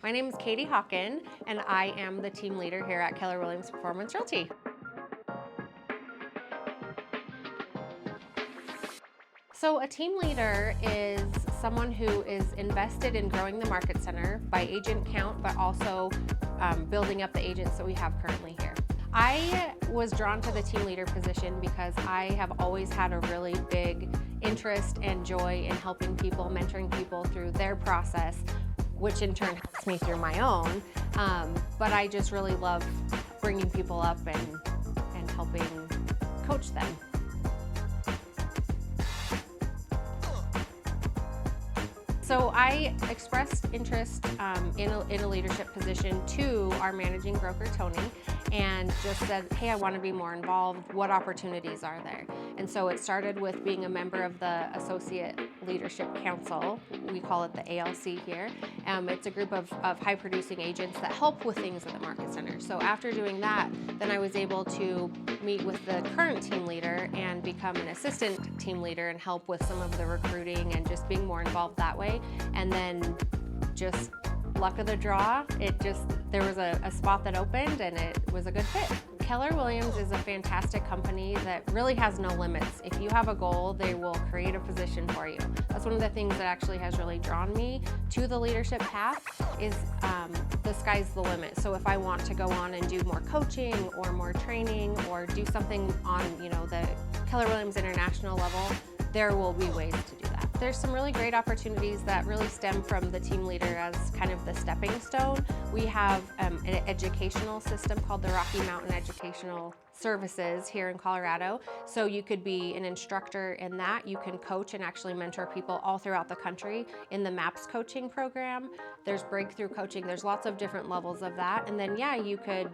My name is Katie Hawken, and I am the team leader here at Keller Williams Performance Realty. So a team leader is someone who is invested in growing the market center by agent count, but also building up the agents that we have currently here. I was drawn to the team leader position because I have always had a really big interest and joy in helping people, mentoring people through their process, which in turn helps me through my own. But I just really love bringing people up and helping coach them. So I expressed interest in a leadership position to our managing broker, Tony, and just said, hey, I want to be more involved. What opportunities are there? And so it started with being a member of the Associate Leadership Council. We call it the ALC here. It's a group of high-producing agents that help with things at the market center. So after doing that, then I was able to meet with the current team leader and become an assistant team leader and help with some of the recruiting and just being more involved that way. And then just luck of the draw, there was a spot that opened and it was a good fit. Keller Williams is a fantastic company that really has no limits. If you have a goal, they will create a position for you. That's one of the things that actually has really drawn me to the leadership path is the sky's the limit. So if I want to go on and do more coaching or more training or do something on the Keller Williams International level, there will be ways to do that. There's some really great opportunities that really stem from the team leader as kind of the stepping stone. We have an educational system called the Rocky Mountain Educational Services here in Colorado. So you could be an instructor in that. You can coach and actually mentor people all throughout the country in the MAPS coaching program. There's breakthrough coaching. There's lots of different levels of that. And then, yeah, you could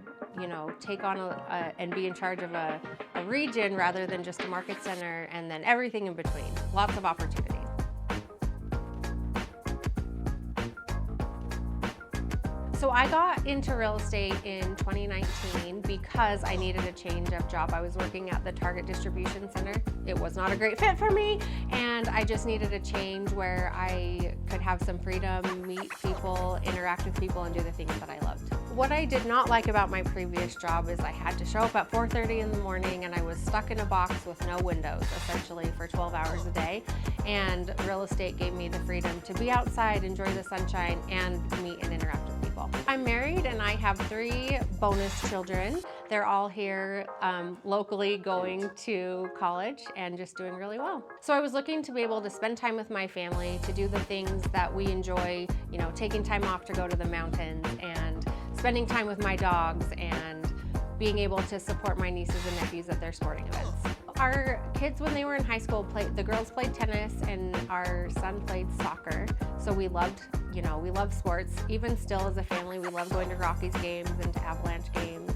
take on and be in charge of a region rather than just a market center, and then everything in between. Lots of opportunities. So I got into real estate in 2019 because I needed a change of job. I was working at the Target Distribution Center. It was not a great fit for me, and I just needed a change where I could have some freedom, meet people, interact with people, and do the things that I loved. What I did not like about my previous job is I had to show up at 4:30 in the morning and I was stuck in a box with no windows, essentially, for 12 hours a day. And real estate gave me the freedom to be outside, enjoy the sunshine, and meet and interact with people. I'm married and I have 3 bonus children. They're all here locally going to college and just doing really well. So I was looking to be able to spend time with my family, to do the things that we enjoy, taking time off to go to the mountains and spending time with my dogs and being able to support my nieces and nephews at their sporting events. Our kids, when they were in high school, the girls played tennis and our son played soccer. So we loved sports. Even still as a family, we love going to Rockies games and to Avalanche games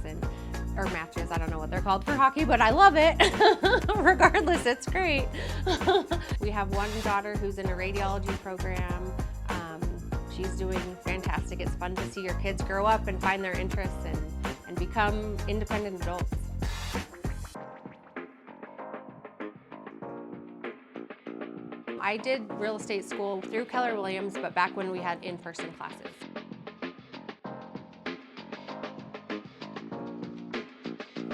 or matches. I don't know what they're called for hockey, but I love it. Regardless, it's great. We have one daughter who's in a radiology program. She's doing fantastic. It's fun to see your kids grow up and find their interests and become independent adults. I did real estate school through Keller Williams, but back when we had in-person classes.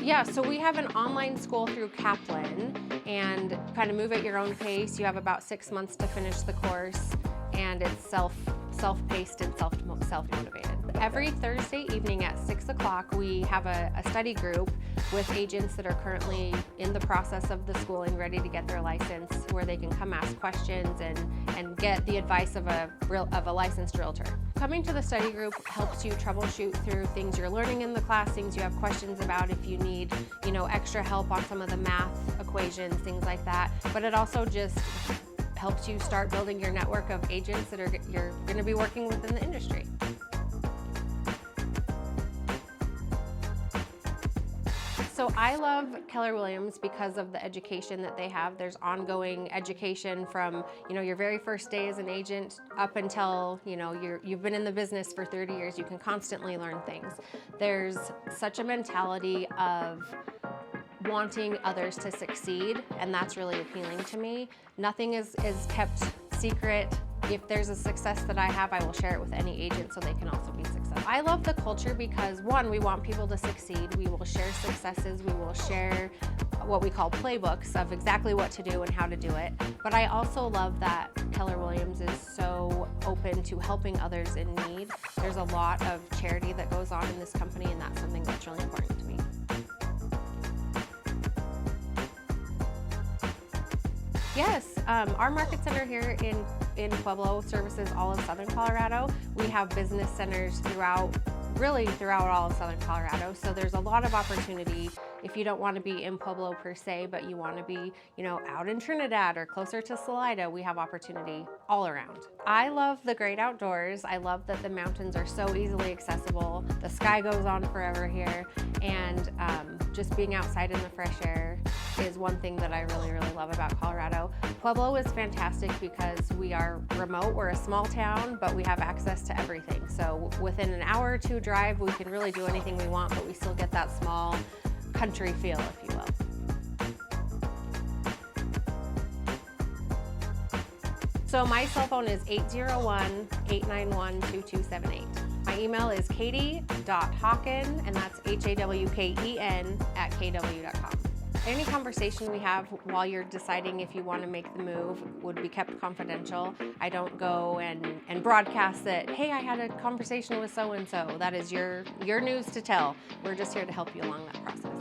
Yeah, so we have an online school through Kaplan and kind of move at your own pace. You have about 6 months to finish the course, and it's self-paced and self-motivated. Every Thursday evening at 6 o'clock, we have a study group with agents that are currently in the process of the schooling, ready to get their license, where they can come ask questions and get the advice of a licensed realtor. Coming to the study group helps you troubleshoot through things you're learning in the class, things you have questions about if you need, extra help on some of the math equations, things like that. But it also just helps you start building your network of agents that you're going to be working with in the industry. So I love Keller Williams because of the education that they have. There's ongoing education from, your very first day as an agent up until, you've been in the business for 30 years. You can constantly learn things. There's such a mentality of wanting others to succeed, and that's really appealing to me. Nothing is kept secret. If there's a success that I have, I will share it with any agent so they can also be successful. I love the culture because one, we want people to succeed. We will share successes. We will share what we call playbooks of exactly what to do and how to do it. But I also love that Keller Williams is so open to helping others in need. There's a lot of charity that goes on in this company, and that's something that's really important to me. Yes, our market center here in Pueblo services all of Southern Colorado. We have business centers really throughout all of Southern Colorado. So there's a lot of opportunity if you don't want to be in Pueblo per se, but you want to be, out in Trinidad or closer to Salida, we have opportunity all around. I love the great outdoors. I love that the mountains are so easily accessible. The sky goes on forever here, and just being outside in the fresh air is one thing that I really, really love about Colorado. Pueblo is fantastic because we are remote. We're a small town, but we have access to everything. So within an hour or two drive, we can really do anything we want, but we still get that small country feel, if you will. So my cell phone is 801-891-2278. My email is katie.hawken, and that's HAWKEN @kw.com. Any conversation we have while you're deciding if you want to make the move would be kept confidential. I don't go and broadcast that, hey, I had a conversation with so-and-so. That is your news to tell. We're just here to help you along that process.